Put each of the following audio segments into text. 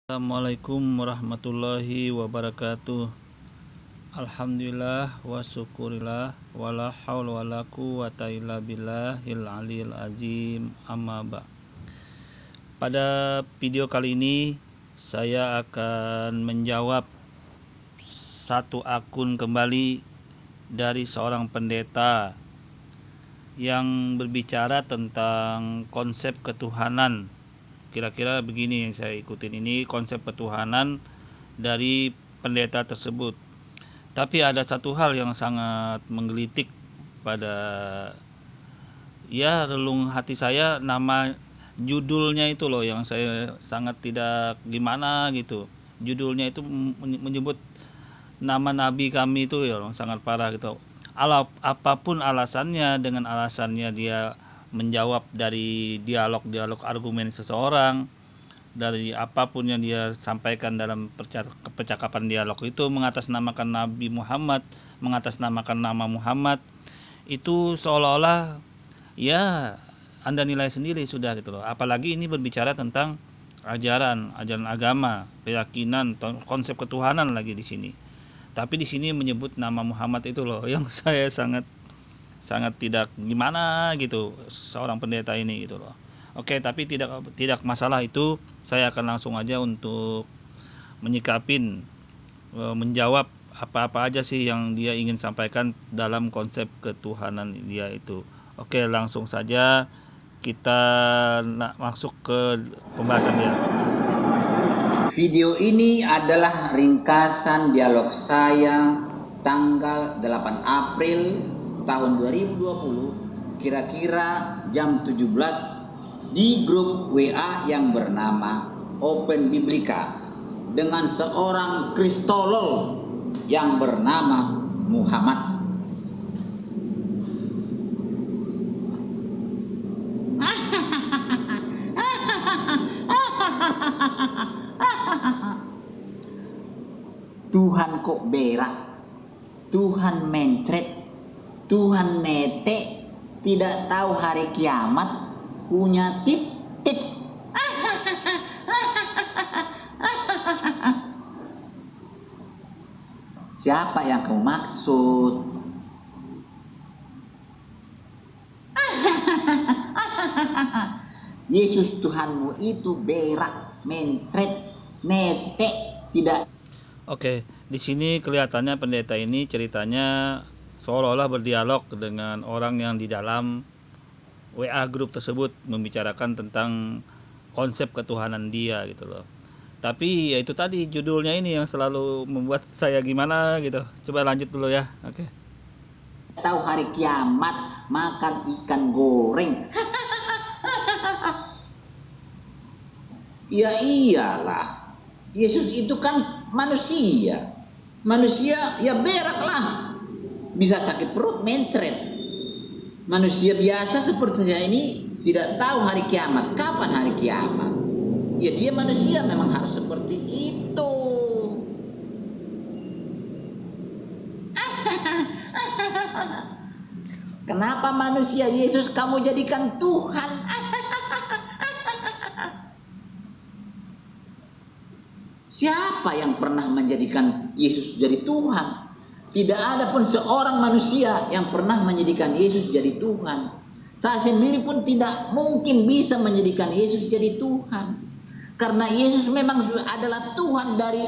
Assalamualaikum warahmatullahi wabarakatuh. Alhamdulillah wa syukurillah wala haula wala quwata illa billahil aliyil azim, amma ba'. Pada video kali ini saya akan menjawab satu akun kembali dari seorang pendeta yang berbicara tentang konsep ketuhanan. Kira-kira begini yang saya ikutin, ini konsep ketuhanan dari pendeta tersebut. Tapi ada satu hal yang sangat menggelitik pada relung hati saya, nama judulnya itu loh yang saya sangat tidak gimana gitu. Judulnya itu menyebut nama nabi kami itu sangat parah gitu. Apapun alasannya, dengan alasannya dia menjawab dari dialog argumen seseorang, dari apapun yang dia sampaikan dalam percakapan dialog itu mengatasnamakan Nabi Muhammad, mengatasnamakan nama Muhammad, itu seolah-olah Anda nilai sendiri sudah gitu loh. Apalagi ini berbicara tentang ajaran agama, keyakinan, konsep ketuhanan lagi di sini. Tapi di sini menyebut nama Muhammad itu loh yang saya sangat tidak gimana gitu, seorang pendeta ini gitu loh. Oke, tapi tidak masalah itu, saya akan langsung aja untuk menjawab apa-apa aja sih yang dia ingin sampaikan dalam konsep ketuhanan dia itu. Oke, langsung saja kita masuk ke pembahasan dia. Video ini adalah ringkasan dialog saya tanggal 8 April tahun 2020, kira-kira jam 17 di grup WA yang bernama Open Biblika dengan seorang kristolol yang bernama Muhammad. Tuhan kok berak, Tuhan mencret, Tuhan netek, tidak tahu hari kiamat, punya tip-tip. Siapa yang kamu maksud? Yesus Tuhanmu itu berak, mencret, netek, tidak. Oke, di sini kelihatannya pendeta ini ceritanya seolah-olah berdialog dengan orang yang di dalam WA grup tersebut membicarakan tentang konsep ketuhanan dia gitu loh. Tapi ya itu tadi judulnya ini yang selalu membuat saya gimana gitu. Coba lanjut dulu ya. Oke. Tahu hari kiamat, makan ikan goreng. Ya iyalah, Yesus itu kan manusia. Manusia ya beraklah, bisa sakit perut, mencret. Manusia biasa seperti saya ini tidak tahu hari kiamat. Kapan hari kiamat? Ya dia manusia memang harus seperti itu. Kenapa manusia Yesus kamu jadikan Tuhan? Siapa yang pernah menjadikan Yesus jadi Tuhan? Tidak ada pun seorang manusia yang pernah menjadikan Yesus jadi Tuhan. Saya sendiri pun tidak mungkin bisa menjadikan Yesus jadi Tuhan. Karena Yesus memang adalah Tuhan dari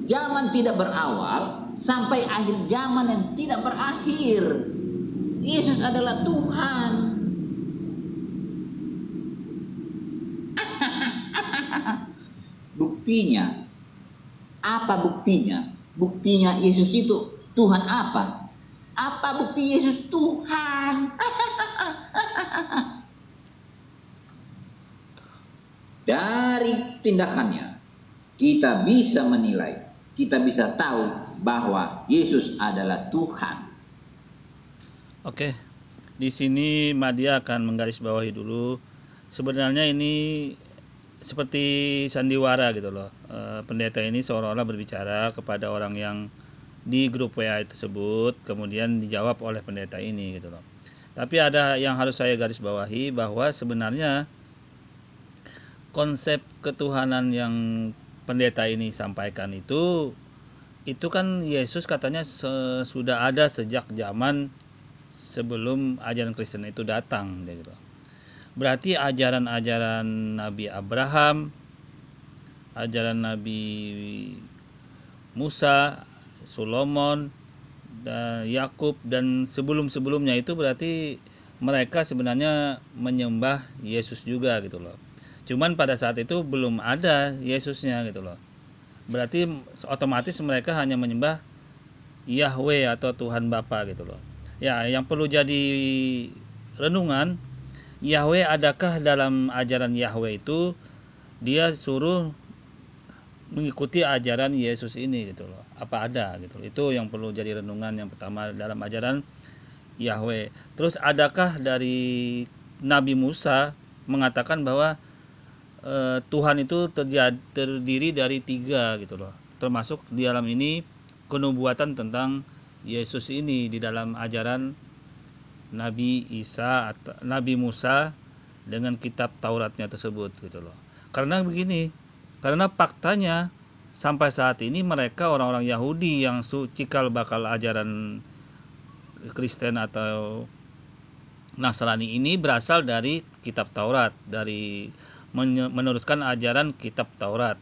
zaman tidak berawal sampai akhir zaman yang tidak berakhir. Yesus adalah Tuhan. Buktinya, apa buktinya? Buktinya Yesus itu Tuhan apa? Apa bukti Yesus Tuhan? Dari tindakannya kita bisa menilai, kita bisa tahu bahwa Yesus adalah Tuhan. Oke. Di sini Madia akan menggarisbawahi dulu. Sebenarnya ini seperti sandiwara gitu loh. Pendeta ini seolah-olah berbicara kepada orang yang di grup WA tersebut, kemudian dijawab oleh pendeta ini gitu loh. Tapi ada yang harus saya garis bawahi, bahwa sebenarnya konsep ketuhanan yang pendeta ini sampaikan itu kan Yesus katanya sudah ada sejak zaman sebelum ajaran Kristen itu datang gitu. Berarti ajaran-ajaran Nabi Abraham, ajaran Nabi Musa, Solomon, dan Yakub dan sebelum-sebelumnya itu berarti mereka sebenarnya menyembah Yesus juga gitu loh. Cuman pada saat itu belum ada Yesusnya gitu loh. Berarti otomatis mereka hanya menyembah Yahweh atau Tuhan Bapa gitu loh. Ya, yang perlu jadi renungan, Yahweh adakah dalam ajaran Yahweh itu dia suruh mengikuti ajaran Yesus ini gitu loh. Apa ada gitu loh. Itu yang perlu jadi renungan yang pertama dalam ajaran Yahweh. Terus adakah dari Nabi Musa mengatakan bahwa Tuhan itu terdiri dari 3 gitu loh. Termasuk di dalam ini kenubuatan tentang Yesus ini di dalam ajaran Nabi Isa atau Nabi Musa dengan kitab Tauratnya tersebut gitu loh. Karena begini, karena faktanya sampai saat ini mereka orang-orang Yahudi yang cikal bakal ajaran Kristen atau Nasrani ini berasal dari kitab Taurat, dari meneruskan ajaran kitab Taurat,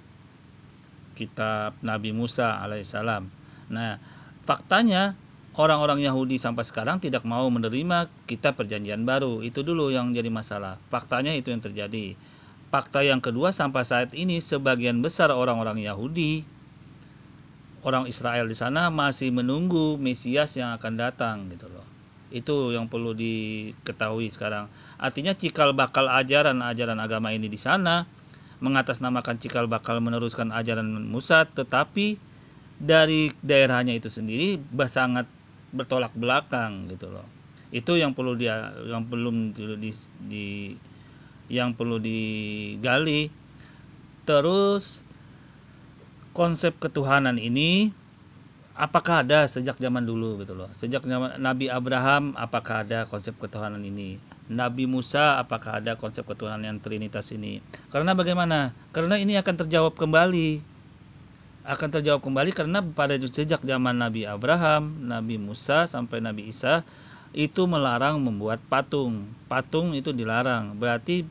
kitab Nabi Musa alaihissalam. Nah, faktanya orang-orang Yahudi sampai sekarang tidak mau menerima kitab perjanjian baru. Itu dulu yang jadi masalah. Faktanya itu yang terjadi. Fakta yang kedua, sampai saat ini sebagian besar orang-orang Yahudi, orang Israel di sana masih menunggu Mesias yang akan datang gitu loh. Itu yang perlu diketahui sekarang. Artinya cikal bakal ajaran agama ini di sana mengatasnamakan cikal bakal meneruskan ajaran Musa, tetapi dari daerahnya itu sendiri sangat bertolak belakang gitu loh. Itu yang perlu yang perlu digali. Terus konsep ketuhanan ini apakah ada sejak zaman dulu gitu loh. Sejak zaman Nabi Abraham apakah ada konsep ketuhanan ini? Nabi Musa apakah ada konsep ketuhanan yang Trinitas ini? Karena bagaimana? Karena ini akan terjawab kembali. Karena pada sejak zaman Nabi Abraham, Nabi Musa sampai Nabi Isa itu melarang membuat patung. Patung itu dilarang. Berarti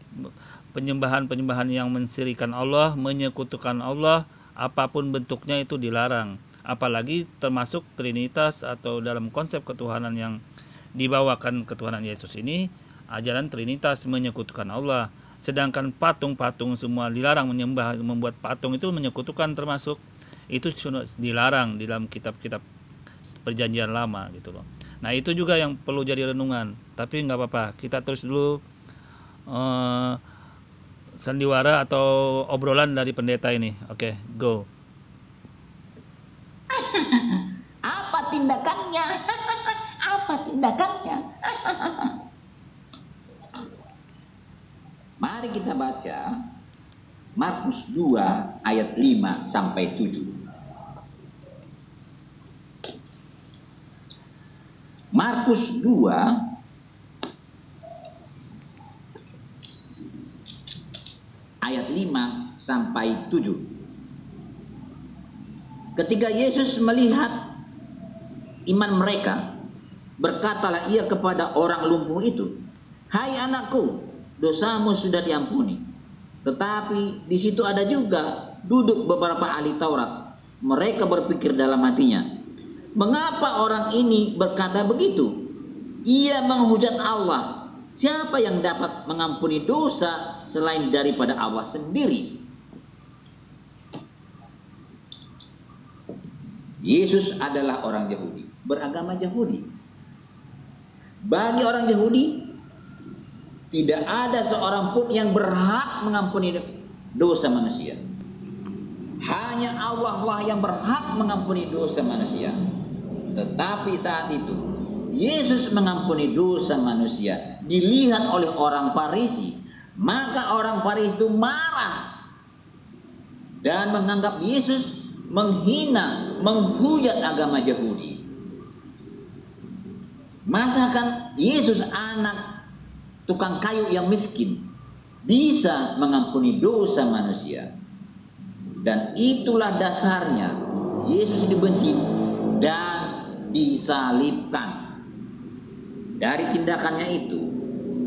penyembahan-penyembahan yang mensirikan Allah, menyekutukan Allah, apapun bentuknya itu dilarang. Apalagi termasuk Trinitas atau dalam konsep ketuhanan yang dibawakan ketuhanan Yesus ini, ajaran Trinitas menyekutukan Allah. Sedangkan patung-patung semua dilarang, membuat patung itu menyekutukan termasuk. Itu dilarang di dalam kitab-kitab perjanjian lama gitu loh. Nah, itu juga yang perlu jadi renungan. Tapi nggak apa-apa, kita terus dulu sandiwara atau obrolan dari pendeta ini. Oke, go. Apa tindakannya? Apa tindakannya? Mari kita baca Markus 2 ayat 5 sampai 7. Markus 2 ayat 5 sampai 7. Ketika Yesus melihat iman mereka, berkatalah ia kepada orang lumpuh itu, "Hai anakku, dosamu sudah diampuni." Tetapi di situ ada juga duduk beberapa ahli Taurat. Mereka berpikir dalam hatinya, "Mengapa orang ini berkata begitu? Ia menghujat Allah. Siapa yang dapat mengampuni dosa selain daripada Allah sendiri?" Yesus adalah orang Yahudi, beragama Yahudi. Bagi orang Yahudi, tidak ada seorang pun yang berhak mengampuni dosa manusia. Hanya Allah lah yang berhak mengampuni dosa manusia. Tetapi saat itu Yesus mengampuni dosa manusia, dilihat oleh orang Farisi. Maka orang Farisi itu marah dan menganggap Yesus menghina, menghujat agama Yahudi. Masakan Yesus anak tukang kayu yang miskin bisa mengampuni dosa manusia? Dan itulah dasarnya Yesus dibenci dan disalibkan. Dari tindakannya itu,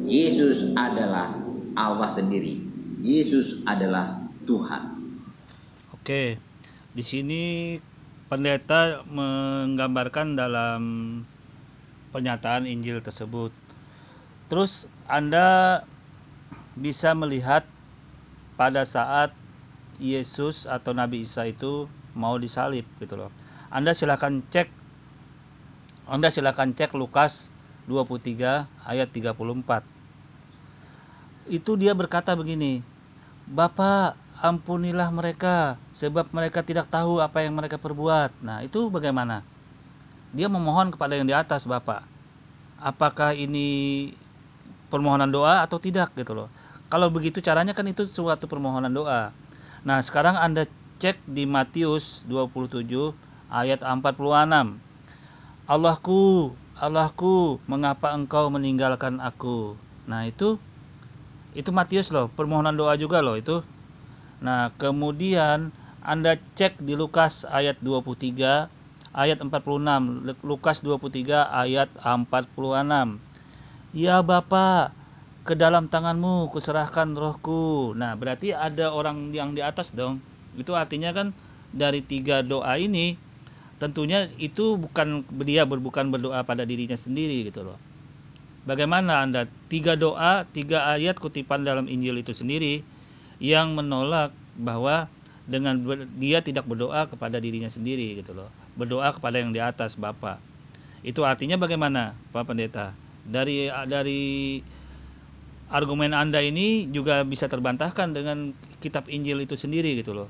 Yesus adalah Allah sendiri. Yesus adalah Tuhan. Oke, di sini pendeta menggambarkan dalam pernyataan Injil tersebut. Terus Anda bisa melihat pada saat Yesus atau Nabi Isa itu mau disalib gitu loh. Anda silakan cek Lukas 23 ayat 34. Itu dia berkata begini, "Bapa, ampunilah mereka, sebab mereka tidak tahu apa yang mereka perbuat." Nah, itu bagaimana? Dia memohon kepada yang di atas, Bapak. Apakah ini permohonan doa atau tidak gitu loh. Kalau begitu caranya kan itu suatu permohonan doa. Nah, sekarang Anda cek di Matius 27 ayat 46. Allahku, Allahku, mengapa engkau meninggalkan aku? Nah, itu Matius loh, permohonan doa juga loh itu. Nah, kemudian Anda cek di Lukas ayat 23 ayat 46. Lukas 23 ayat 46. Ya Bapa, ke dalam tanganmu kuserahkan rohku. Nah, berarti ada orang yang di atas dong. Itu artinya kan dari 3 doa ini tentunya itu bukan berdoa pada dirinya sendiri gitu loh. Bagaimana Anda 3 doa, 3 ayat kutipan dalam Injil itu sendiri yang menolak bahwa dengan dia tidak berdoa kepada dirinya sendiri gitu loh. Berdoa kepada yang di atas, Bapa. Itu artinya bagaimana, Pak Pendeta? Dari argumen Anda ini juga bisa terbantahkan dengan kitab Injil itu sendiri gitu loh.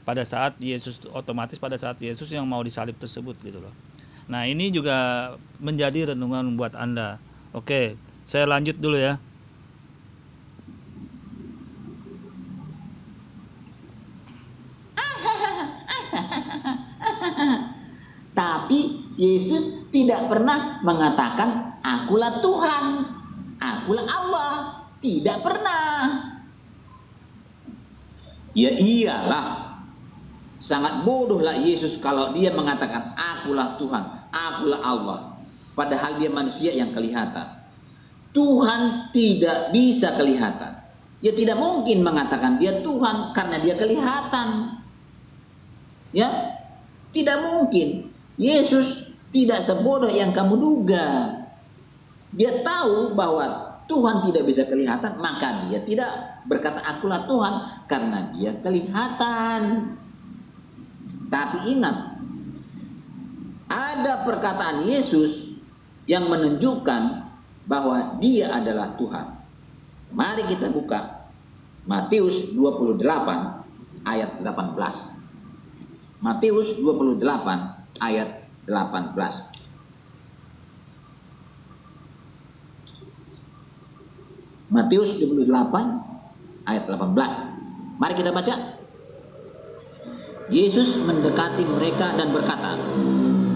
Pada saat Yesus yang mau disalib tersebut gitu loh. Nah, ini juga menjadi renungan buat Anda. Oke, saya lanjut dulu ya. Tapi Yesus tidak pernah mengatakan akulah Tuhan, akulah Allah. Tidak pernah. Ya iyalah, sangat bodohlah Yesus kalau dia mengatakan akulah Tuhan, akulah Allah. Padahal dia manusia yang kelihatan. Tuhan tidak bisa kelihatan. Ya tidak mungkin mengatakan dia Tuhan karena dia kelihatan. Ya, tidak mungkin. Yesus tidak sebodoh yang kamu duga. Dia tahu bahwa Tuhan tidak bisa kelihatan, maka dia tidak berkata akulah Tuhan karena dia kelihatan. Tapi ingat, ada perkataan Yesus yang menunjukkan bahwa dia adalah Tuhan. Mari kita buka Matius 28 ayat 18. Matius 28 ayat 18. Matius 28 ayat 18. Mari kita baca. Yesus mendekati mereka dan berkata,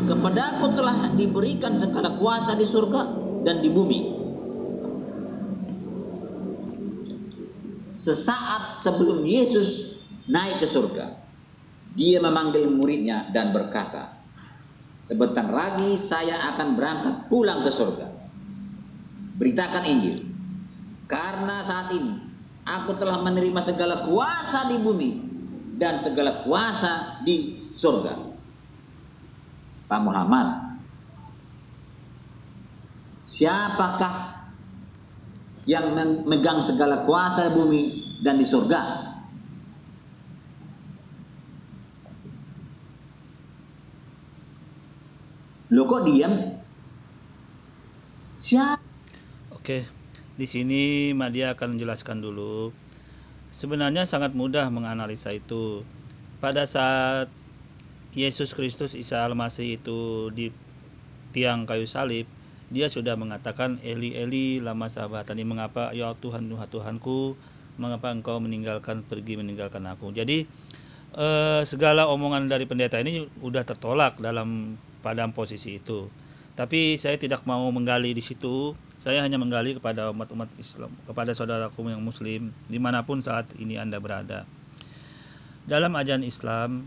"Kepadaku telah diberikan segala kuasa di surga dan di bumi." Sesaat sebelum Yesus naik ke surga, dia memanggil muridnya dan berkata, "Sebentar lagi saya akan berangkat pulang ke surga. Beritakan Injil. Karena saat ini aku telah menerima segala kuasa di bumi dan segala kuasa di surga." Pak Muhammad, siapakah yang memegang segala kuasa di bumi dan di surga? Lo kok diam? Siapa? Oke, di sini Madia akan menjelaskan dulu. Sebenarnya sangat mudah menganalisa itu. Pada saat Yesus Kristus Isa Al-Masih itu di tiang kayu salib, dia sudah mengatakan Eli Eli lama sabachthani, mengapa ya Tuhan Tuhanku, mengapa engkau pergi meninggalkan aku. Jadi segala omongan dari pendeta ini udah tertolak pada posisi itu. Tapi saya tidak mau menggali di situ. Saya hanya menggali kepada umat-umat Islam, kepada saudaraku yang Muslim, dimanapun saat ini Anda berada. Dalam ajaran Islam,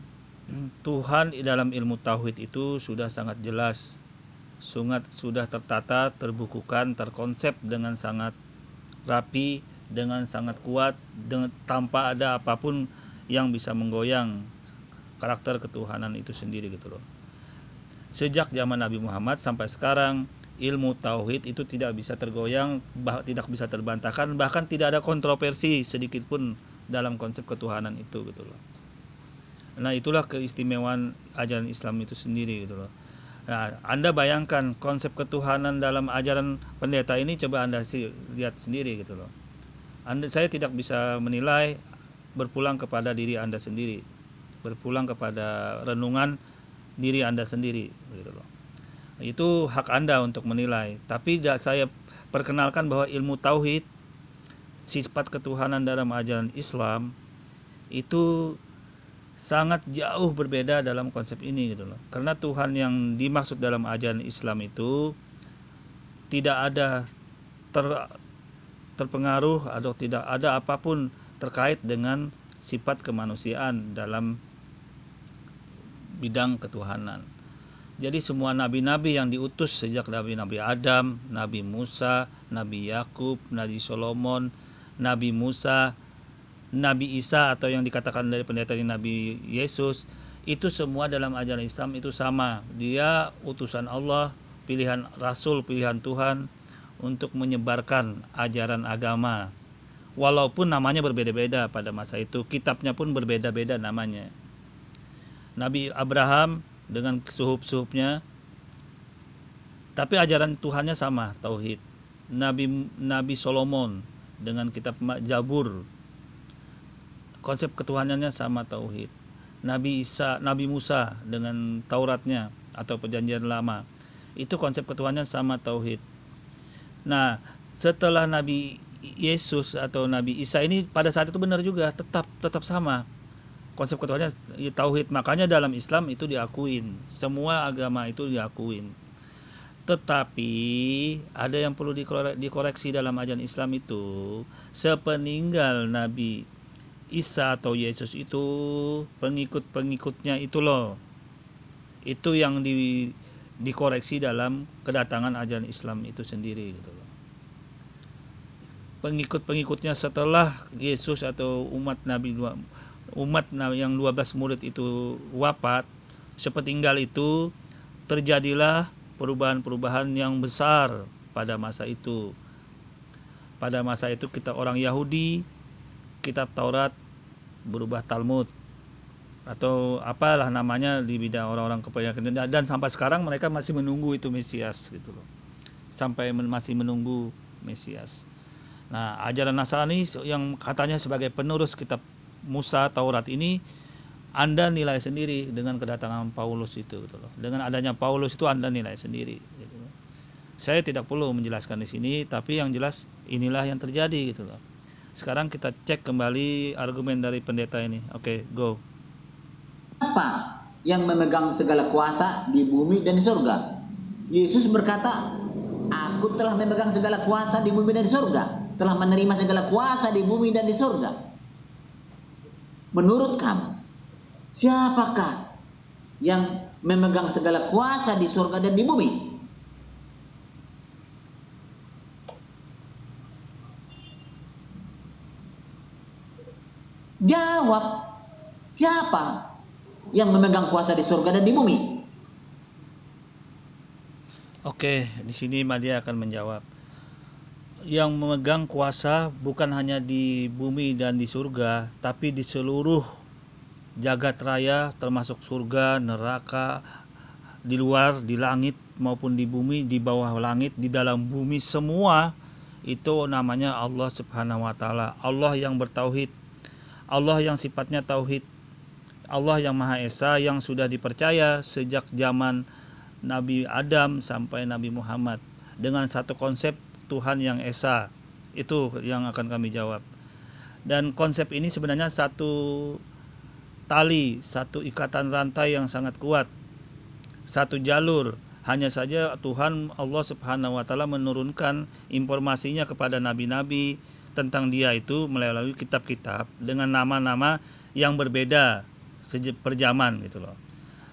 Tuhan dalam ilmu tauhid itu sudah sangat jelas, sudah tertata, terbukukan, terkonsep dengan sangat rapi, dengan sangat kuat, tanpa ada apapun yang bisa menggoyang karakter ketuhanan itu sendiri gitu loh. Sejak zaman Nabi Muhammad sampai sekarang, ilmu tauhid itu tidak bisa tergoyang, tidak bisa terbantahkan, bahkan tidak ada kontroversi sedikit pun dalam konsep ketuhanan itu gitu loh. Nah, itulah keistimewaan ajaran Islam itu sendiri gitu loh. Nah, Anda bayangkan konsep ketuhanan dalam ajaran pendeta ini, coba Anda lihat sendiri gitu loh. Saya tidak bisa menilai, berpulang kepada diri Anda sendiri, berpulang kepada renungan diri Anda sendiri gitu loh. Itu hak Anda untuk menilai, tapi saya perkenalkan bahwa ilmu tauhid, sifat ketuhanan dalam ajaran Islam itu sangat jauh berbeda dalam konsep ini gitu loh. Karena Tuhan yang dimaksud dalam ajaran Islam itu tidak ada terpengaruh atau tidak ada apapun terkait dengan sifat kemanusiaan dalam bidang ketuhanan. Jadi semua nabi-nabi yang diutus sejak Nabi Adam, Nabi Musa, Nabi Yakub, Nabi Solomon, Nabi Musa, Nabi Isa atau yang dikatakan dari pendeta ini Nabi Yesus, itu semua dalam ajaran Islam itu sama. Dia utusan Allah, pilihan Rasul, pilihan Tuhan untuk menyebarkan ajaran agama. Walaupun namanya berbeda-beda pada masa itu, kitabnya pun berbeda-beda namanya. Nabi Abraham dengan suhub-suhubnya, tapi ajaran Tuhannya sama, tauhid. Nabi Solomon dengan kitab Zabur, konsep ketuhanannya sama, tauhid. Nabi Musa dengan Tauratnya atau Perjanjian Lama, itu konsep ketuhanannya sama, tauhid. Nah, setelah Nabi Yesus atau Nabi Isa ini pada saat itu benar juga, tetap sama konsep ketuhanannya, tauhid. Makanya dalam Islam itu diakuin, semua agama itu diakuin. Tetapi ada yang perlu dikoreksi dalam ajaran Islam itu, sepeninggal Nabi Isa atau Yesus itu, pengikut-pengikutnya itu loh, itu yang dikoreksi dalam kedatangan ajaran Islam itu sendiri gitu loh. Pengikut-pengikutnya setelah Yesus atau umat yang 12 murid itu wafat, sepeninggal itu terjadilah perubahan-perubahan yang besar pada masa itu. Pada masa itu kita orang Yahudi, kitab Taurat berubah Talmud atau apalah namanya di bidang orang-orang kepercayaan, dan sampai sekarang mereka masih menunggu itu Mesias gitu loh. Masih menunggu Mesias. Nah, ajaran Nasrani yang katanya sebagai penerus kitab Musa Taurat ini, Anda nilai sendiri dengan kedatangan Paulus itu gitu loh. Dengan adanya Paulus itu Anda nilai sendiri gitu loh. Saya tidak perlu menjelaskan di sini, tapi yang jelas inilah yang terjadi gitu loh. Sekarang kita cek kembali argumen dari pendeta ini. Oke, go. Apa yang memegang segala kuasa di bumi dan di surga? Yesus berkata, aku telah memegang segala kuasa di bumi dan di surga, telah menerima segala kuasa di bumi dan di surga. Menurut kamu, siapakah yang memegang segala kuasa di surga dan di bumi? Jawab, siapa yang memegang kuasa di surga dan di bumi? Oke, di sini Madia akan menjawab. Yang memegang kuasa bukan hanya di bumi dan di surga, tapi di seluruh jagat raya, termasuk surga, neraka, di luar, di langit maupun di bumi, di bawah langit, di dalam bumi, semua itu namanya Allah Subhanahu wa taala. Allah yang bertauhid, Allah yang sifatnya tauhid, Allah yang Maha Esa, yang sudah dipercaya sejak zaman Nabi Adam sampai Nabi Muhammad, dengan satu konsep Tuhan yang Esa. Itu yang akan kami jawab. Dan konsep ini sebenarnya satu tali, satu ikatan rantai yang sangat kuat, satu jalur. Hanya saja Tuhan Allah Subhanahu wa taala menurunkan informasinya kepada nabi-nabi tentang dia itu melalui kitab-kitab dengan nama-nama yang berbeda per zaman gitu loh.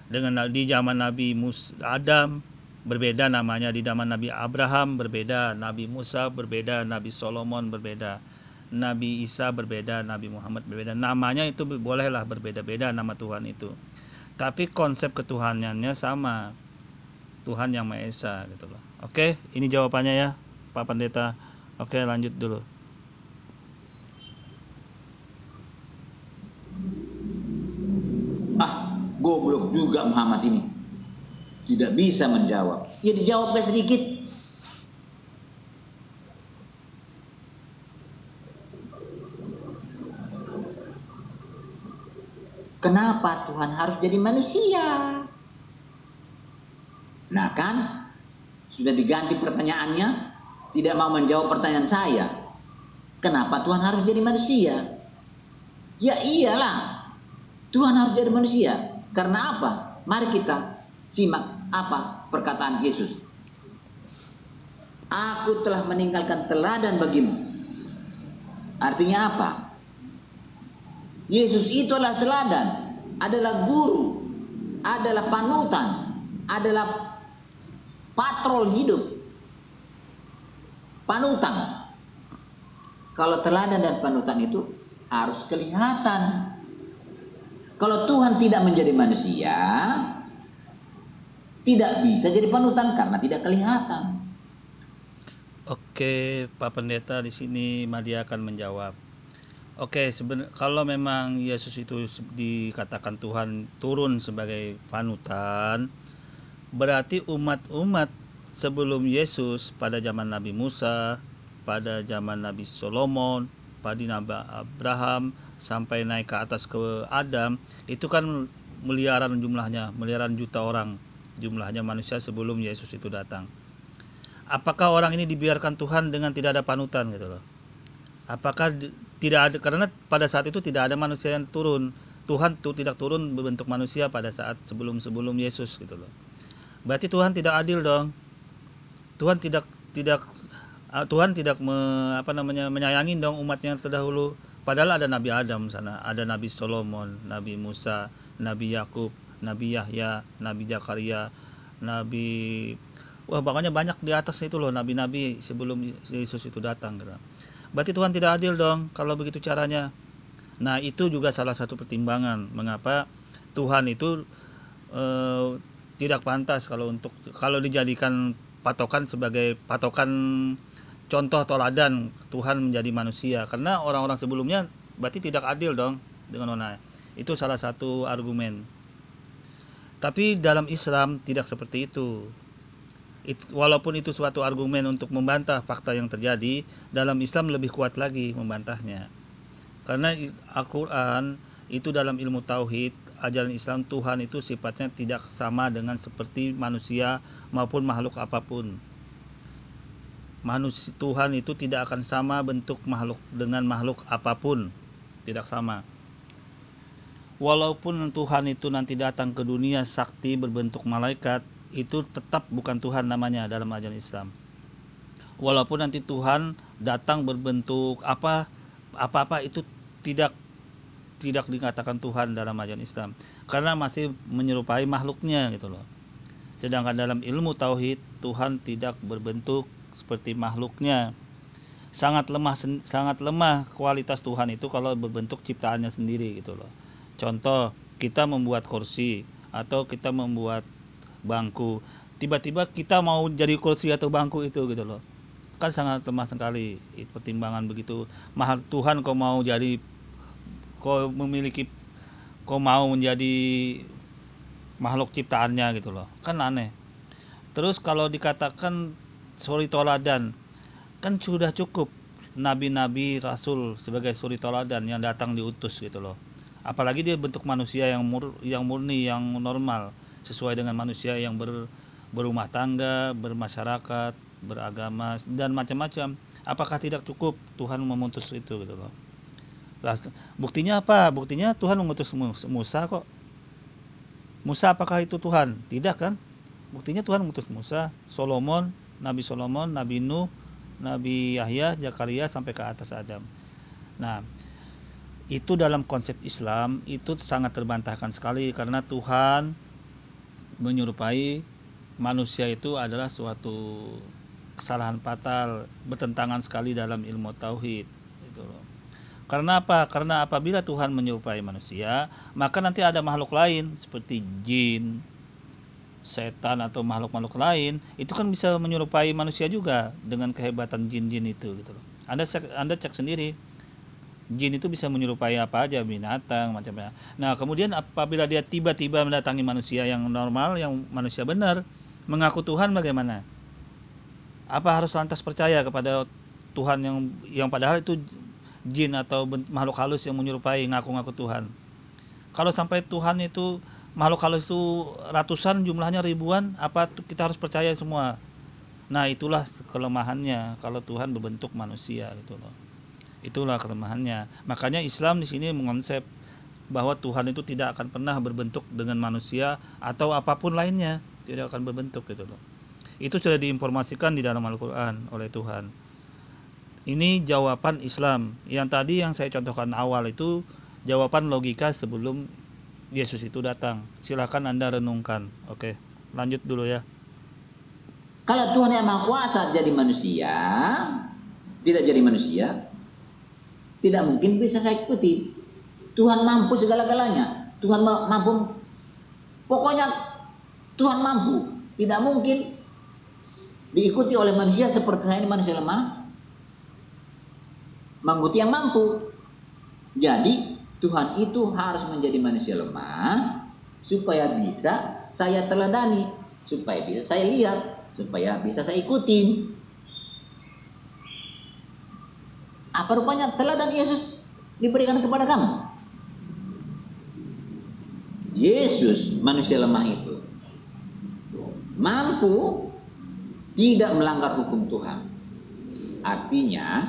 Dengan di zaman Nabi Adam berbeda namanya, di zaman Nabi Abraham berbeda, Nabi Musa berbeda, Nabi Solomon berbeda, Nabi Isa berbeda, Nabi Muhammad berbeda. Namanya itu bolehlah berbeda-beda nama Tuhan itu. Tapi konsep ketuhanannya sama. Tuhan yang Maha Esa gitu loh. Oke, ini jawabannya ya, Pak Pendeta. Oke, lanjut dulu. Goblok juga Muhammad ini. Tidak bisa menjawab. Ya dijawab sedikit. Kenapa Tuhan harus jadi manusia? Nah kan, sudah diganti pertanyaannya, tidak mau menjawab pertanyaan saya. Kenapa Tuhan harus jadi manusia? Ya iyalah, Tuhan harus jadi manusia. Karena apa? Mari kita simak apa perkataan Yesus. Aku telah meninggalkan teladan bagimu. Artinya apa? Yesus itu adalah teladan, adalah guru, adalah panutan, adalah patrol hidup. Panutan. Kalau teladan dan panutan itu harus kelihatan. Kalau Tuhan tidak menjadi manusia, tidak bisa jadi panutan karena tidak kelihatan. Oke, Pak Pendeta, di sini Madia akan menjawab. Oke, kalau memang Yesus itu dikatakan Tuhan turun sebagai panutan, berarti umat-umat sebelum Yesus pada zaman Nabi Musa, pada zaman Nabi Solomon, pada Nabi Abraham, sampai naik ke atas ke Adam, itu kan miliaran jumlahnya, miliaran juta orang jumlahnya manusia sebelum Yesus itu datang. Apakah orang ini dibiarkan Tuhan dengan tidak ada panutan gitu loh? Apakah tidak ada, karena pada saat itu tidak ada manusia yang turun. Tuhan tuh tidak turun berbentuk manusia pada saat sebelum Yesus gitu loh. Berarti Tuhan tidak adil dong. Tuhan tidak menyayangi dong umatnya terdahulu. Padahal ada Nabi Adam sana, ada Nabi Solomon, Nabi Musa, Nabi Yakub, Nabi Yahya, Nabi Zakaria, pokoknya banyak di atas itu loh, nabi-nabi sebelum Yesus itu datang gitu. Berarti Tuhan tidak adil dong kalau begitu caranya. Nah, itu juga salah satu pertimbangan mengapa Tuhan itu tidak pantas kalau dijadikan patokan sebagai patokan contoh teladan Tuhan menjadi manusia, karena orang-orang sebelumnya berarti tidak adil dong dengan orang. Itu salah satu argumen. Tapi dalam Islam tidak seperti itu. Walaupun itu suatu argumen untuk membantah fakta yang terjadi, dalam Islam lebih kuat lagi membantahnya. Karena Al-Quran itu dalam ilmu tauhid, ajaran Islam, Tuhan itu sifatnya tidak sama dengan seperti manusia maupun makhluk apapun. Tuhan itu tidak akan sama bentuk makhluk dengan makhluk apapun, tidak sama. Walaupun Tuhan itu nanti datang ke dunia sakti berbentuk malaikat, itu tetap bukan Tuhan namanya dalam ajaran Islam. Walaupun nanti Tuhan datang berbentuk apa itu tidak dikatakan Tuhan dalam ajaran Islam, karena masih menyerupai makhluknya gitu loh. Sedangkan dalam ilmu tauhid, Tuhan tidak berbentuk seperti makhluknya. Sangat lemah kualitas Tuhan itu kalau berbentuk ciptaannya sendiri gitu loh. Contoh, kita membuat kursi atau kita membuat bangku, tiba-tiba kita mau jadi kursi atau bangku itu gitu loh, kan sangat lemah sekali pertimbangan begitu. Mahal Tuhan kau mau menjadi makhluk ciptaannya gitu loh, kan aneh. Terus kalau dikatakan suri toladan, kan sudah cukup nabi-nabi rasul sebagai suri toladan yang datang diutus gitu loh. Apalagi dia bentuk manusia yang murni, yang normal, sesuai dengan manusia yang berumah tangga, bermasyarakat, beragama dan macam-macam. Apakah tidak cukup Tuhan memutus itu gitu loh? Buktinya apa? Buktinya Tuhan mengutus Musa kok. Musa apakah itu Tuhan? Tidak kan? Buktinya Tuhan mengutus Musa, Nabi Solomon, Nabi Nuh, Nabi Yahya, Zakaria sampai ke atas Adam. Nah, Itu dalam konsep Islam itu sangat terbantahkan sekali, karena Tuhan menyerupai manusia itu adalah suatu kesalahan fatal, bertentangan sekali dalam ilmu tauhid itu loh. Karena apa? Karena apabila Tuhan menyerupai manusia, maka nanti ada makhluk lain seperti jin, setan atau makhluk-makhluk lain, itu kan bisa menyerupai manusia juga dengan kehebatan jin-jin itu gitu loh. Anda cek sendiri, jin itu bisa menyerupai apa aja, binatang macamnya. Nah, kemudian apabila dia tiba-tiba mendatangi manusia yang normal, yang manusia benar, mengaku Tuhan, bagaimana? Apa harus lantas percaya kepada Tuhan yang padahal itu jin atau makhluk halus yang menyerupai ngaku-ngaku Tuhan? Kalau sampai Tuhan itu makhluk halus itu ratusan, jumlahnya ribuan, apa kita harus percaya semua? Nah, itulah kelemahannya kalau Tuhan berbentuk manusia gitu loh. Itulah kelemahannya. Makanya Islam di sini mengonsep bahwa Tuhan itu tidak akan pernah berbentuk dengan manusia atau apapun lainnya, tidak akan berbentuk gitu loh. Itu sudah diinformasikan di dalam Al-Qur'an oleh Tuhan. Ini jawaban Islam. Yang tadi yang saya contohkan awal itu jawaban logika sebelum Yesus itu datang. Silakan Anda renungkan. Oke, lanjut dulu ya. Kalau Tuhan yang Maha Kuasa jadi manusia, tidak jadi manusia, tidak mungkin bisa saya ikuti. Tuhan mampu segala-galanya. Tuhan mampu, pokoknya Tuhan mampu. Tidak mungkin diikuti oleh manusia seperti saya ini manusia lemah. Mengikuti yang mampu. Jadi Tuhan itu harus menjadi manusia lemah supaya bisa saya teladani, supaya bisa saya lihat, supaya bisa saya ikutin. Apa rupanya teladan Yesus diberikan kepada kamu? Yesus manusia lemah itu mampu tidak melanggar hukum Tuhan. Artinya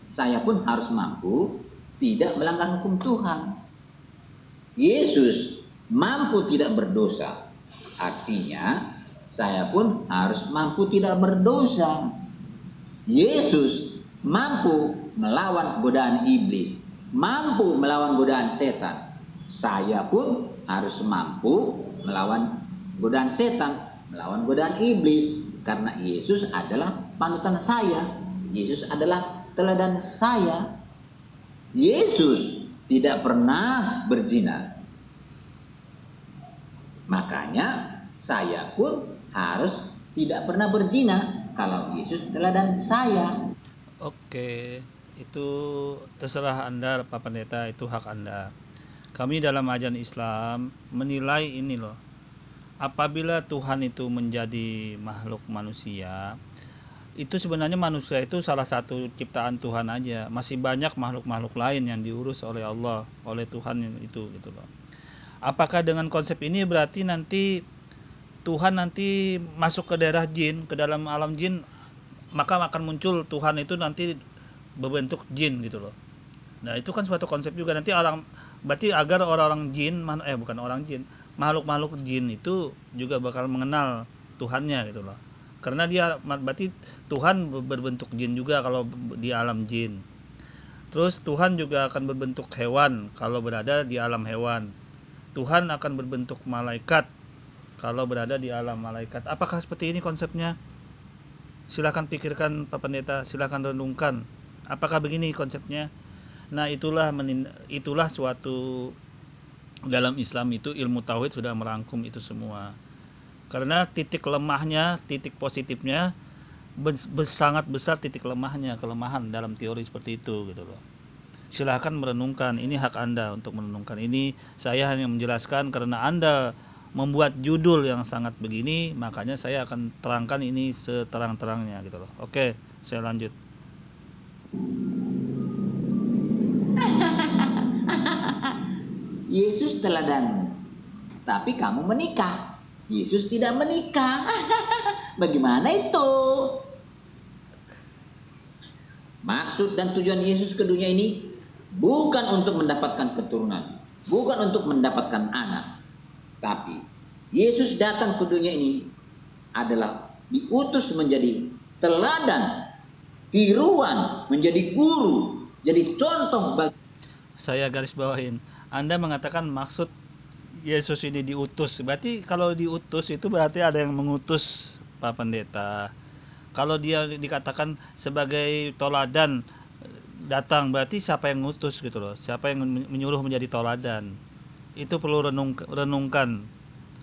saya pun harus mampu tidak melanggar hukum Tuhan. Yesus mampu tidak berdosa. Artinya saya pun harus mampu tidak berdosa. Yesus mampu melawan godaan iblis, mampu melawan godaan setan. Saya pun harus mampu melawan godaan setan, melawan godaan iblis. Karena Yesus adalah panutan saya. Yesus adalah teladan saya. Yesus tidak pernah berzina. Makanya saya pun harus tidak pernah berzina kalau Yesus teladan saya. Oke, itu terserah Anda Pak Pendeta, itu hak Anda. Kami dalam ajaran Islam menilai ini loh. Apabila Tuhan itu menjadi makhluk manusia, itu sebenarnya manusia itu salah satu ciptaan Tuhan aja. Masih banyak makhluk-makhluk lain yang diurus oleh Allah, oleh Tuhan itu gitu loh. Apakah dengan konsep ini berarti nanti Tuhan nanti masuk ke daerah jin, ke dalam alam jin, maka akan muncul Tuhan itu nanti berbentuk jin gitu loh. Nah, itu kan suatu konsep juga, nanti berarti agar orang-orang jin, bukan orang jin, makhluk-makhluk jin itu juga bakal mengenal Tuhannya gitu loh. Karena dia berarti Tuhan berbentuk jin juga kalau di alam jin. Terus Tuhan juga akan berbentuk hewan kalau berada di alam hewan. Tuhan akan berbentuk malaikat kalau berada di alam malaikat. Apakah seperti ini konsepnya? Silakan pikirkan Pak Pendeta, silakan renungkan. Apakah begini konsepnya? Nah, itulah suatu dalam Islam itu ilmu tauhid sudah merangkum itu semua. Karena titik lemahnya, titik positifnya sangat besar, titik lemahnya, kelemahan dalam teori seperti itu gitu loh. Silahkan merenungkan, ini hak Anda untuk merenungkan. Ini saya hanya menjelaskan karena Anda membuat judul yang sangat begini, makanya saya akan terangkan ini seterang-terangnya gitu loh. Oke, saya lanjut. Yesus teladan, tapi kamu menikah. Yesus tidak menikah. Bagaimana itu? Maksud dan tujuan Yesus ke dunia ini bukan untuk mendapatkan keturunan, bukan untuk mendapatkan anak. Tapi Yesus datang ke dunia ini adalah diutus menjadi teladan, tiruan, menjadi guru, jadi contoh bagi. saya garis bawahin. Anda mengatakan maksud Yesus ini diutus. Berarti kalau diutus itu berarti ada yang mengutus Pak Pendeta. Kalau dia dikatakan sebagai toladan datang, berarti siapa yang ngutus gitu loh. Siapa yang menyuruh menjadi toladan. Itu perlu renungkan.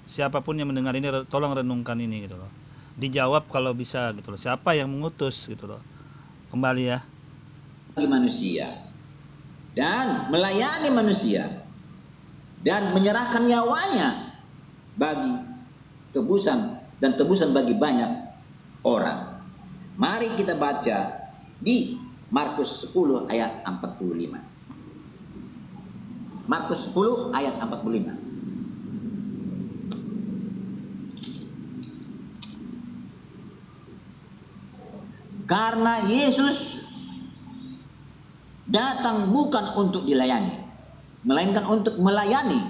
Siapapun yang mendengar ini tolong renungkan ini gitu loh. Dijawab kalau bisa gitu loh. Siapa yang mengutus gitu loh. Kembali ya. Bagi manusia dan melayani manusia dan menyerahkan nyawanya bagi tebusan dan tebusan bagi banyak orang. Mari kita baca di Markus 10 ayat 45. Markus 10 ayat 45. Karena Yesus datang bukan untuk dilayani, melainkan untuk melayani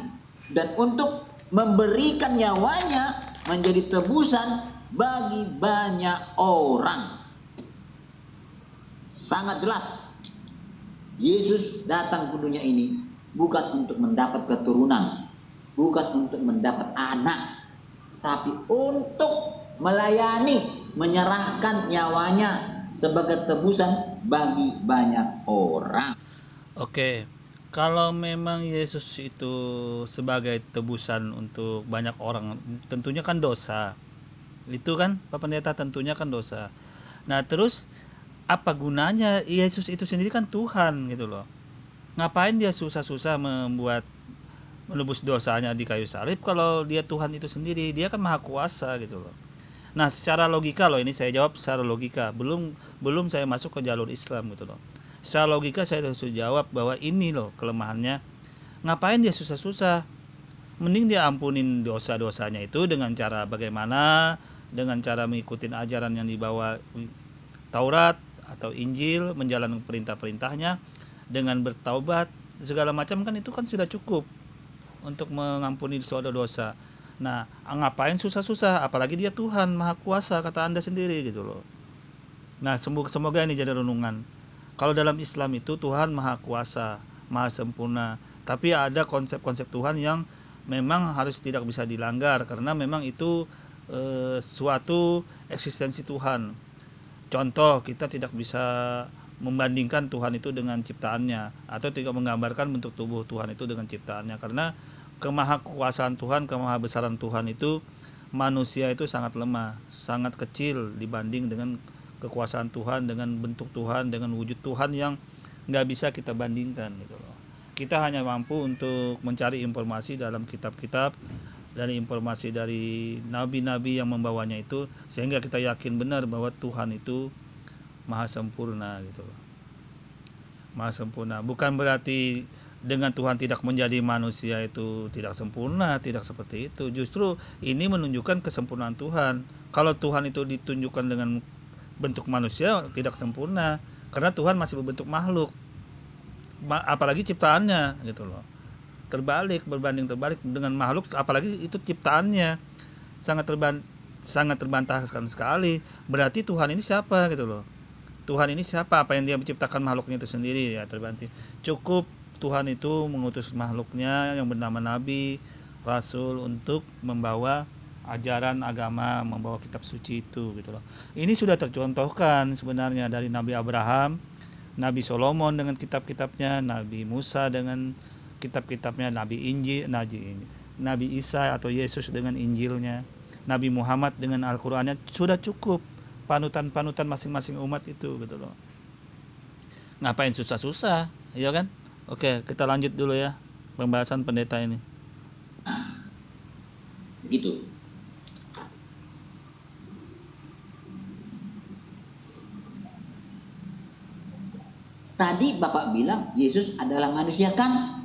dan untuk memberikan nyawanya menjadi tebusan bagi banyak orang. Sangat jelas, Yesus datang ke dunia ini bukan untuk mendapat keturunan, bukan untuk mendapat anak, tapi untuk melayani, menyerahkan nyawanya sebagai tebusan bagi banyak orang. Oke, kalau memang Yesus itu sebagai tebusan untuk banyak orang, tentunya kan dosa. Itu kan Pak Pendeta, tentunya kan dosa. Nah, terus apa gunanya? Yesus itu sendiri kan Tuhan gitu loh. Ngapain dia susah-susah menebus dosanya di kayu salib kalau dia Tuhan itu sendiri? Dia kan maha kuasa gitu loh. Nah, secara logika loh, ini saya jawab secara logika. Belum saya masuk ke jalur Islam gitu loh. Secara logika saya harus jawab bahwa ini loh kelemahannya. Ngapain dia susah-susah? Mending dia ampunin dosa-dosanya itu dengan cara bagaimana? Dengan cara mengikuti ajaran yang dibawa Taurat atau Injil, menjalankan perintah-perintahnya dengan bertaubat segala macam, kan itu kan sudah cukup untuk mengampuni dosa-dosa. Nah, ngapain susah-susah? Apalagi dia Tuhan Maha Kuasa, kata Anda sendiri gitu loh. Nah, semoga ini jadi renungan. Kalau dalam Islam itu Tuhan Maha Kuasa, Maha Sempurna. Tapi ada konsep-konsep Tuhan yang memang harus tidak bisa dilanggar, karena memang itu suatu eksistensi Tuhan. Contoh, kita tidak bisa membandingkan Tuhan itu dengan ciptaannya, atau tidak menggambarkan bentuk tubuh Tuhan itu dengan ciptaannya, karena kemahakuasaan Tuhan, kemahabesaran Tuhan itu, manusia itu sangat lemah, sangat kecil dibanding dengan kekuasaan Tuhan, dengan bentuk Tuhan, dengan wujud Tuhan yang nggak bisa kita bandingkan gitu loh. Kita hanya mampu untuk mencari informasi dalam kitab-kitab, dari informasi dari nabi-nabi yang membawanya itu, sehingga kita yakin benar bahwa Tuhan itu maha sempurna gitu loh. Maha sempurna. Bukan berarti dengan Tuhan tidak menjadi manusia itu tidak sempurna, tidak seperti itu. Justru ini menunjukkan kesempurnaan Tuhan. Kalau Tuhan itu ditunjukkan dengan bentuk manusia, tidak sempurna, karena Tuhan masih berbentuk makhluk, apalagi ciptaannya gitu loh. Berbanding terbalik dengan makhluk, apalagi itu ciptaannya, sangat terbantahkan sekali. Berarti Tuhan ini siapa gitu loh. Tuhan ini siapa? Apa yang dia menciptakan makhluknya itu sendiri ya terbantah. Cukup Tuhan itu mengutus makhluknya yang bernama Nabi, Rasul untuk membawa ajaran agama, membawa kitab suci itu gitu loh. Ini sudah tercontohkan sebenarnya dari Nabi Abraham, Nabi Solomon dengan kitab-kitabnya, Nabi Musa dengan kitab-kitabnya, Nabi Isa atau Yesus dengan Injilnya, Nabi Muhammad dengan Al-Qur'annya. Sudah cukup panutan-panutan masing-masing umat itu gitu loh. Ngapain susah-susah, ya kan? Oke, kita lanjut dulu ya pembahasan pendeta ini. Nah, begitu. Tadi Bapak bilang Yesus adalah manusia kan?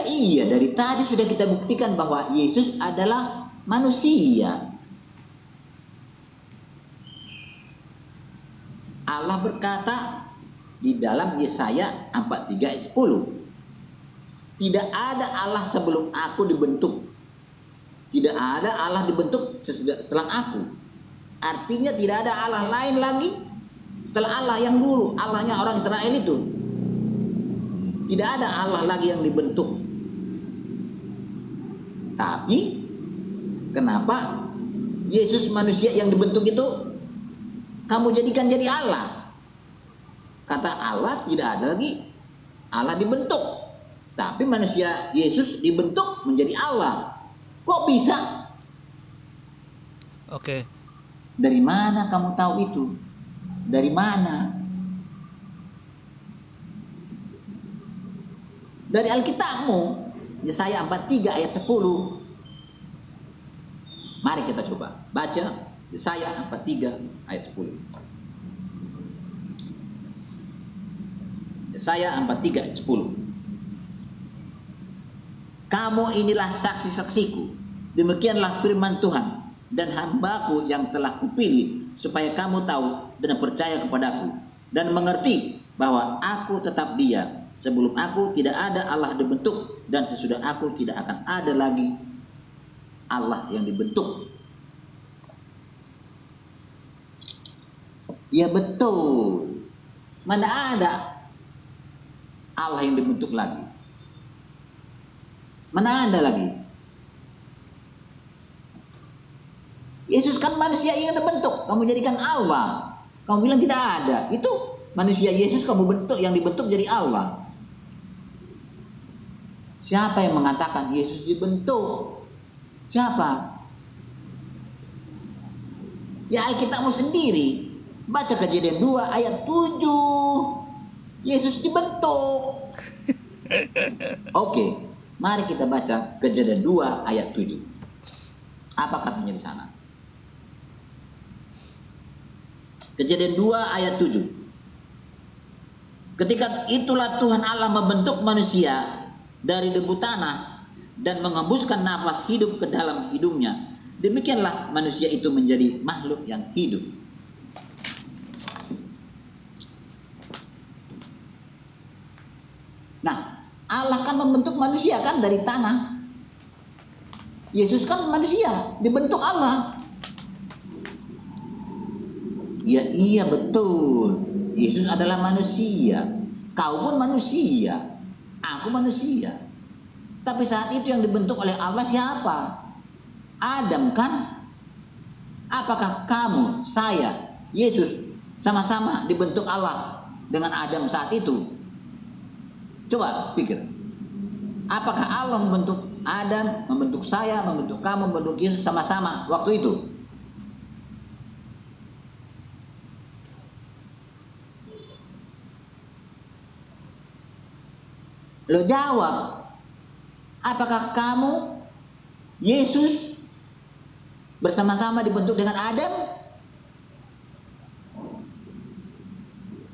Iya, dari tadi sudah kita buktikan bahwa Yesus adalah manusia. Allah berkata di dalam Yesaya 43 ayat 10, tidak ada Allah sebelum aku dibentuk, tidak ada Allah dibentuk setelah aku. Artinya tidak ada Allah lain lagi setelah Allah yang dulu, Allahnya orang Israel itu. Tidak ada Allah lagi yang dibentuk. Tapi kenapa Yesus manusia yang dibentuk itu kamu jadikan jadi Allah? Kata Allah tidak ada lagi Allah dibentuk. Tapi manusia Yesus dibentuk menjadi Allah. Kok bisa? Oke. Dari mana kamu tahu itu? Dari mana? Dari Alkitabmu, Yesaya 43 ayat 10. Mari kita coba baca Yesaya 43 ayat 10. Yesaya 43 ayat 10. Kamu inilah saksi-saksiku, demikianlah firman Tuhan, dan hambaku yang telah kupilih, supaya kamu tahu dan percaya kepadaku, dan mengerti bahwa aku tetap Dia. Sebelum aku tidak ada Allah dibentuk, dan sesudah aku tidak akan ada lagi Allah yang dibentuk. Ya betul. Mana ada Allah yang dibentuk lagi? Mana ada lagi? Yesus kan manusia yang dibentuk, kamu jadikan Allah. Kamu bilang tidak ada. Itu manusia Yesus kamu bentuk, yang dibentuk jadi Allah. Siapa yang mengatakan Yesus dibentuk? Siapa? Ya Alkitabmu sendiri. Baca Kejadian 2 ayat 7. Yesus dibentuk. Oke, mari kita baca Kejadian 2 ayat 7. Apa katanya di sana? Kejadian 2 ayat 7. Ketika itulah Tuhan Allah membentuk manusia dari debu tanah dan mengembuskan nafas hidup ke dalam hidungnya. Demikianlah manusia itu menjadi makhluk yang hidup. Nah, Allah kan membentuk manusia kan dari tanah. Yesus kan manusia, dibentuk Allah. Ya iya betul. Yesus adalah manusia. Kau pun manusia. Aku manusia. Tapi saat itu yang dibentuk oleh Allah siapa? Adam kan? Apakah kamu, saya, Yesus sama-sama dibentuk Allah dengan Adam saat itu? Coba pikir. Apakah Allah membentuk Adam, membentuk saya, membentuk kamu, membentuk Yesus sama-sama waktu itu? Lo jawab, apakah kamu, Yesus, bersama-sama dibentuk dengan Adam?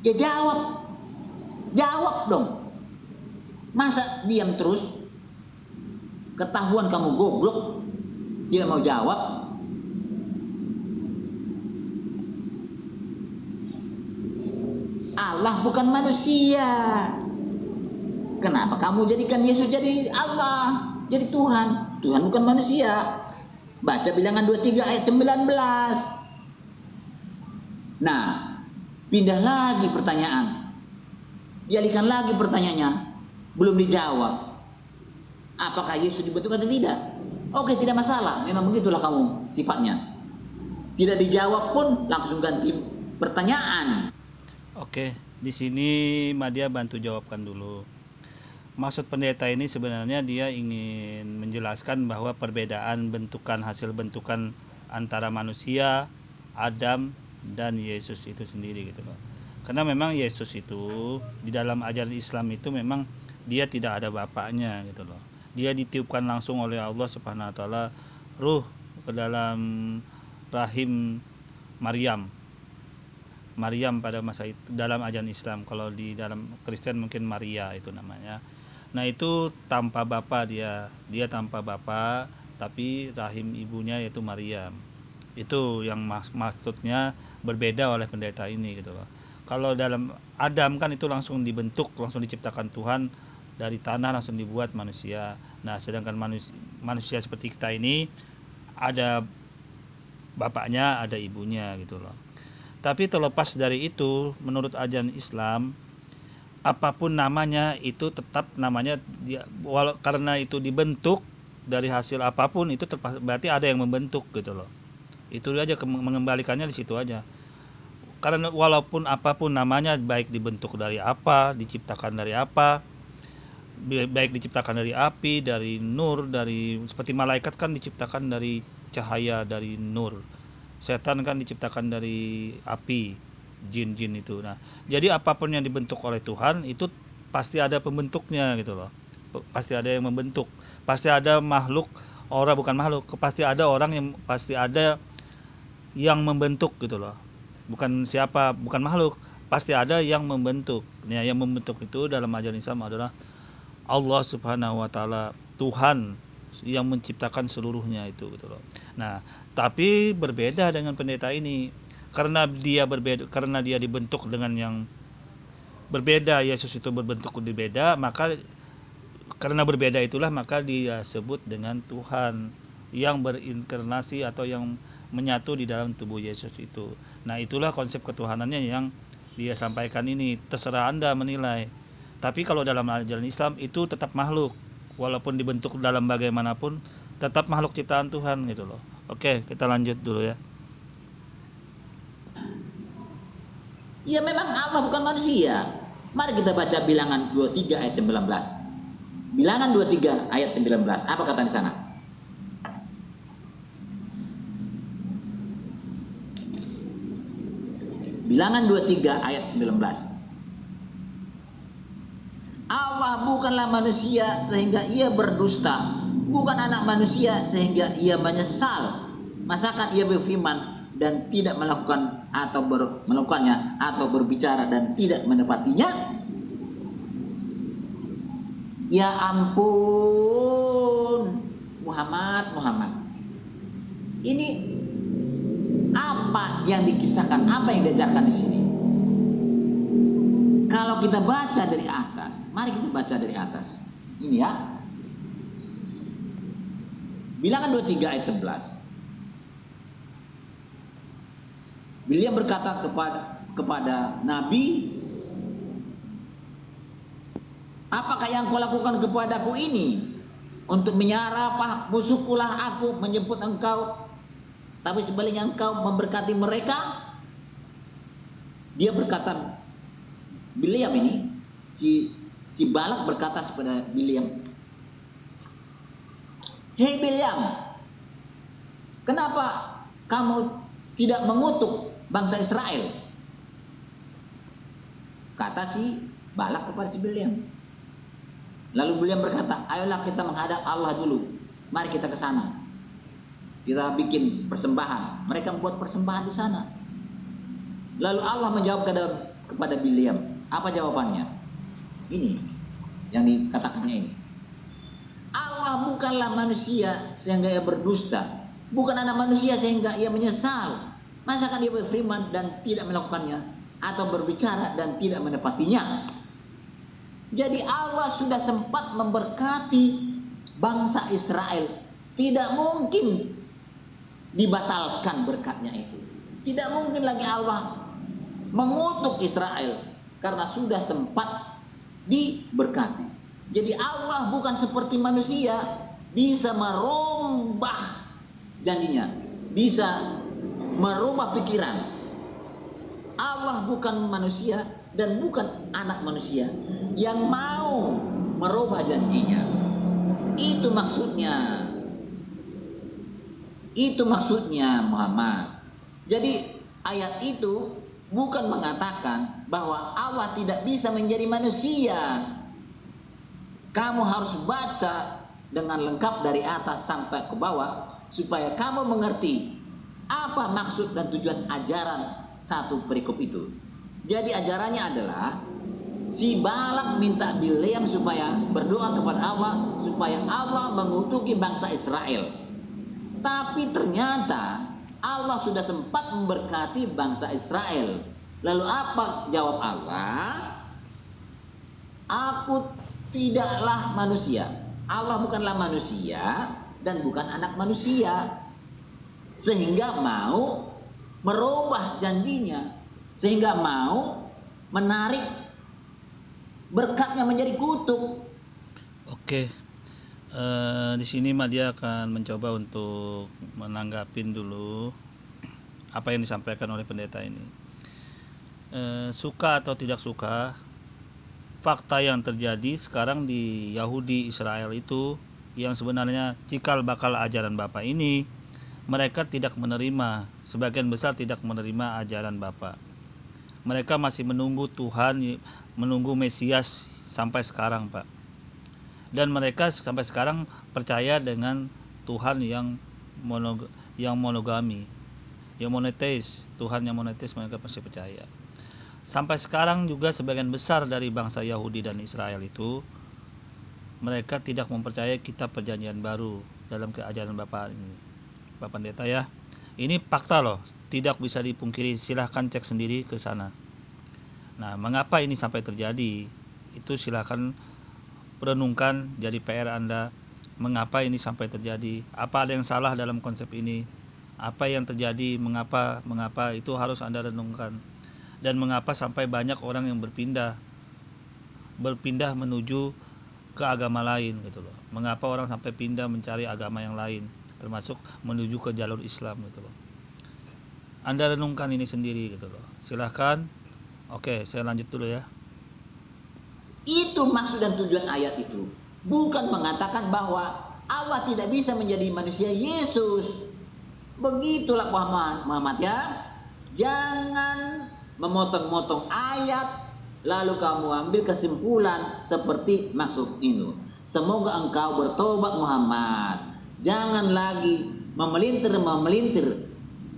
Ya jawab. Jawab dong. Masa diam terus? Ketahuan kamu goblok, tidak mau jawab. Allah bukan manusia. Kenapa kamu jadikan Yesus jadi Allah, jadi Tuhan? Tuhan bukan manusia. Baca Bilangan 23 ayat 19. Nah, pindah lagi pertanyaan. Dialihkan lagi pertanyaannya. Belum dijawab. Apakah Yesus dibentuk atau tidak? Oke, tidak masalah. Memang begitulah kamu sifatnya. Tidak dijawab pun langsung ganti pertanyaan. Oke, di sini Madia bantu jawabkan dulu. Maksud pendeta ini sebenarnya dia ingin menjelaskan bahwa perbedaan bentukan, hasil bentukan antara manusia, Adam, dan Yesus itu sendiri gitu loh. Karena memang Yesus itu di dalam ajaran Islam itu memang dia tidak ada bapaknya gitu loh. Dia ditiupkan langsung oleh Allah Subhanahu wa taala ruh ke dalam rahim Maryam. Maryam pada masa itu dalam ajaran Islam, kalau di dalam Kristen mungkin Maria itu namanya. Nah itu tanpa bapa, dia tanpa bapa, tapi rahim ibunya yaitu Maryam. Itu yang maksudnya berbeda oleh pendeta ini gitu loh. Kalau dalam Adam kan itu langsung dibentuk, langsung diciptakan Tuhan dari tanah, langsung dibuat manusia. Nah sedangkan manusia seperti kita ini ada bapaknya, ada ibunya gitu loh. Tapi terlepas dari itu, menurut ajaran Islam, apapun namanya itu tetap namanya dia, karena itu dibentuk dari hasil apapun itu berarti ada yang membentuk gitu loh. Itu aja mengembalikannya di situ aja. Karena walaupun apapun namanya, baik dibentuk dari apa, diciptakan dari apa, baik diciptakan dari api, dari nur, dari seperti malaikat kan diciptakan dari cahaya, dari nur. Setan kan diciptakan dari api, jin-jin itu. Nah, jadi apapun yang dibentuk oleh Tuhan itu pasti ada pembentuknya gitu loh. Pasti ada yang membentuk. Pasti ada makhluk, orang bukan makhluk, pasti ada orang yang pasti ada yang membentuk gitu loh. Bukan siapa, bukan makhluk, pasti ada yang membentuk. Ya, yang membentuk itu dalam ajaran Islam adalah Allah Subhanahu wa taala, Tuhan yang menciptakan seluruhnya itu gitu loh. Nah, tapi berbeda dengan pendeta ini. Karena dia berbeda, karena dia dibentuk dengan yang berbeda, Yesus itu berbentuk berbeda, maka karena berbeda itulah maka dia sebut dengan Tuhan yang berinkarnasi atau yang menyatu di dalam tubuh Yesus itu. Nah, itulah konsep ketuhanannya yang dia sampaikan ini. Terserah Anda menilai. Tapi kalau dalam ajaran Islam itu tetap makhluk. Walaupun dibentuk dalam bagaimanapun, tetap makhluk ciptaan Tuhan gitu loh. Oke, kita lanjut dulu ya. Ya memang Allah bukan manusia. Mari kita baca Bilangan 23 ayat 19. Bilangan 23 ayat 19. Apa kata di sana? Bilangan 23 ayat 19. Allah bukanlah manusia sehingga ia berdusta, bukan anak manusia sehingga ia menyesal. Masakan ia berfirman dan tidak melakukan atau melakukannya, atau berbicara dan tidak menepatinya? Ya ampun, Muhammad. Ini apa yang dikisahkan, apa yang diajarkan di sini? Kalau kita baca dari atas, mari kita baca dari atas. Ini ya. Bilangan 23 ayat 11. Beliau berkata kepada Nabi, apakah yang kau lakukan kepadaku ini? Untuk menyara musuhkulah aku menyebut engkau, tapi sebaliknya engkau memberkati mereka. Dia berkata, Bilyam ini, si Balak berkata kepada Bilyam, hei Bilyam, kenapa kamu tidak mengutuk bangsa Israel? Kata si Balak kepada si Bilyam. Lalu Bilyam berkata, ayolah kita menghadap Allah dulu. Mari kita ke sana. Kita bikin persembahan. Mereka membuat persembahan di sana. Lalu Allah menjawab kepada Bilyam. Apa jawabannya? Ini yang dikatakannya ini. Allah bukanlah manusia sehingga ia berdusta, bukan anak manusia sehingga ia menyesal. Masakan ia berfirman dan tidak melakukannya, atau berbicara dan tidak menepatinya? Jadi Allah sudah sempat memberkati bangsa Israel. Tidak mungkin dibatalkan berkatnya itu. Tidak mungkin lagi Allah mengutuk Israel karena sudah sempat diberkati. Jadi Allah bukan seperti manusia bisa merubah janjinya, bisa merubah pikiran. Allah bukan manusia dan bukan anak manusia yang mau merubah janjinya. Itu maksudnya. Itu maksudnya Muhammad. Jadi ayat itu bukan mengatakan bahwa Allah tidak bisa menjadi manusia. Kamu harus baca dengan lengkap dari atas sampai ke bawah supaya kamu mengerti apa maksud dan tujuan ajaran satu perikop itu. Jadi ajarannya adalah si Balak minta Bilyam supaya berdoa kepada Allah supaya Allah mengutuki bangsa Israel. Tapi ternyata Allah sudah sempat memberkati bangsa Israel. Lalu apa jawab Allah? Aku tidaklah manusia. Allah bukanlah manusia dan bukan anak manusia, sehingga mau merubah janjinya, sehingga mau menarik berkatnya menjadi kutuk. Oke. Di sini Madia akan mencoba untuk menanggapin dulu apa yang disampaikan oleh pendeta ini. Suka atau tidak suka, fakta yang terjadi sekarang di Yahudi Israel itu yang sebenarnya cikal bakal ajaran Bapa ini, mereka tidak menerima, sebagian besar tidak menerima ajaran Bapa. Mereka masih menunggu Tuhan, menunggu Mesias sampai sekarang, Pak. Dan mereka sampai sekarang percaya dengan Tuhan yang monogami, yang monoteis, Tuhan yang monoteis mereka masih percaya. Sampai sekarang juga sebagian besar dari bangsa Yahudi dan Israel itu mereka tidak mempercayai kitab perjanjian baru dalam keajaran Bapak ini, Bapak Pendeta ya. Ini fakta loh, tidak bisa dipungkiri, silahkan cek sendiri ke sana. Nah, mengapa ini sampai terjadi? Itu silahkan renungkan, jadi PR Anda. Mengapa ini sampai terjadi? Apa ada yang salah dalam konsep ini? Apa yang terjadi? Mengapa itu harus Anda renungkan. Dan mengapa sampai banyak orang yang berpindah menuju ke agama lain gitu loh. Mengapa orang sampai pindah mencari agama yang lain, termasuk menuju ke jalur Islam gitu loh. Anda renungkan ini sendiri gitu loh. Silahkan. Oke, saya lanjut dulu ya. Itu maksud dan tujuan ayat itu. Bukan mengatakan bahwa Allah tidak bisa menjadi manusia Yesus. Begitulah Muhammad ya. Jangan memotong-motong ayat lalu kamu ambil kesimpulan seperti maksud itu. Semoga engkau bertobat Muhammad. Jangan lagi memelintir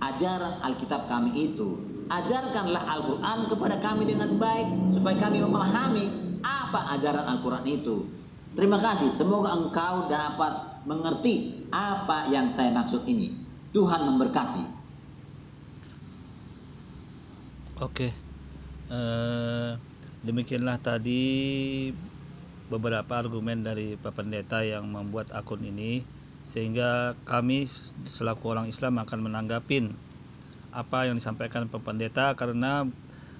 ajaran Alkitab kami itu. Ajarkanlah Al-Quran kepada kami dengan baik supaya kami memahami apa ajaran Al-Quran itu. Terima kasih. Semoga engkau dapat mengerti apa yang saya maksud ini. Tuhan memberkati. Oke. Demikianlah tadi beberapa argumen dari Pak Pendeta yang membuat akun ini, sehingga kami selaku orang Islam akan menanggapin apa yang disampaikan Pak Pendeta, karena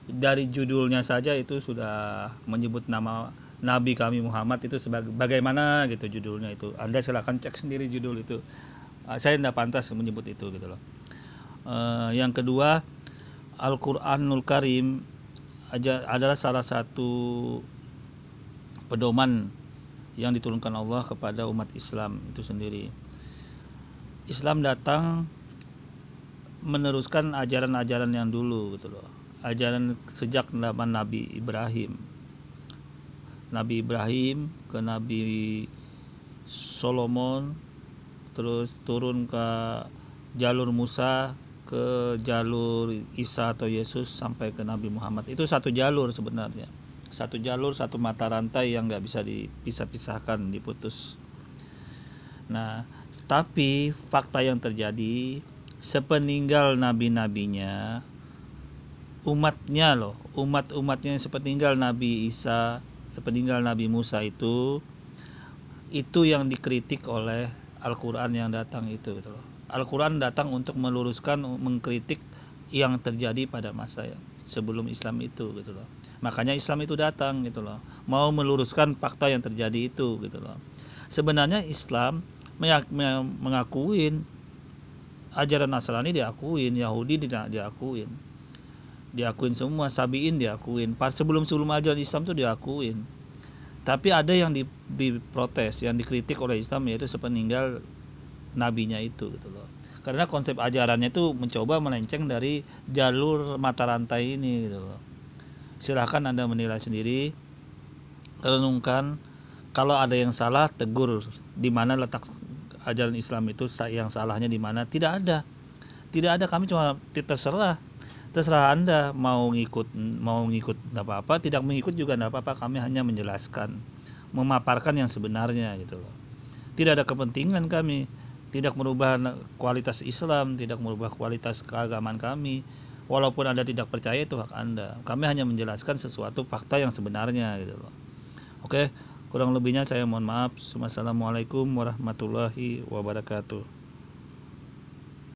dari judulnya saja itu sudah menyebut nama Nabi kami Muhammad itu sebagai bagaimana gitu judulnya itu. Anda silakan cek sendiri judul itu. Saya tidak pantas menyebut itu gitu loh. Yang kedua, Al-Qur'anul Karim adalah salah satu pedoman yang diturunkan Allah kepada umat Islam itu sendiri. Islam datang meneruskan ajaran-ajaran yang dulu gitu loh. Ajaran sejak zaman Nabi Ibrahim ke Nabi Solomon, terus turun ke jalur Musa, ke jalur Isa atau Yesus sampai ke Nabi Muhammad. Itu satu jalur sebenarnya. Satu jalur, satu mata rantai yang nggak bisa dipisah-pisahkan, diputus. Nah, tapi fakta yang terjadi sepeninggal nabi-nabinya, umat-umatnya sepeninggal Nabi Isa, sepeninggal Nabi Musa itu yang dikritik oleh Al-Quran yang datang itu gitu loh. Al-Quran datang untuk meluruskan, mengkritik yang terjadi pada masa sebelum Islam itu gitu loh. Makanya Islam itu datang gitu loh, mau meluruskan fakta yang terjadi itu gitu loh. Sebenarnya Islam mengakuin ajaran Nasrani, diakuin Yahudi, diakuin semua, Sabiin diakuin, sebelum ajaran Islam itu diakuin. Tapi ada yang diprotes, yang dikritik oleh Islam, yaitu sepeninggal nabinya itu gitu loh. Karena konsep ajarannya itu mencoba melenceng dari jalur mata rantai ini gitu loh. Silahkan Anda menilai sendiri, renungkan. Kalau ada yang salah, tegur. Di mana letak ajaran Islam itu yang salahnya di mana? Tidak ada. Kami cuma terserah Anda mau ngikut enggak apa-apa, tidak mengikut juga enggak apa-apa. Kami hanya menjelaskan, memaparkan yang sebenarnya gitu loh. Tidak ada kepentingan kami, tidak merubah kualitas Islam, tidak merubah kualitas keagamaan kami. Walaupun Anda tidak percaya, itu hak Anda. Kami hanya menjelaskan sesuatu fakta yang sebenarnya gitu loh. Oke, kurang lebihnya saya mohon maaf. Wassalamualaikum warahmatullahi wabarakatuh.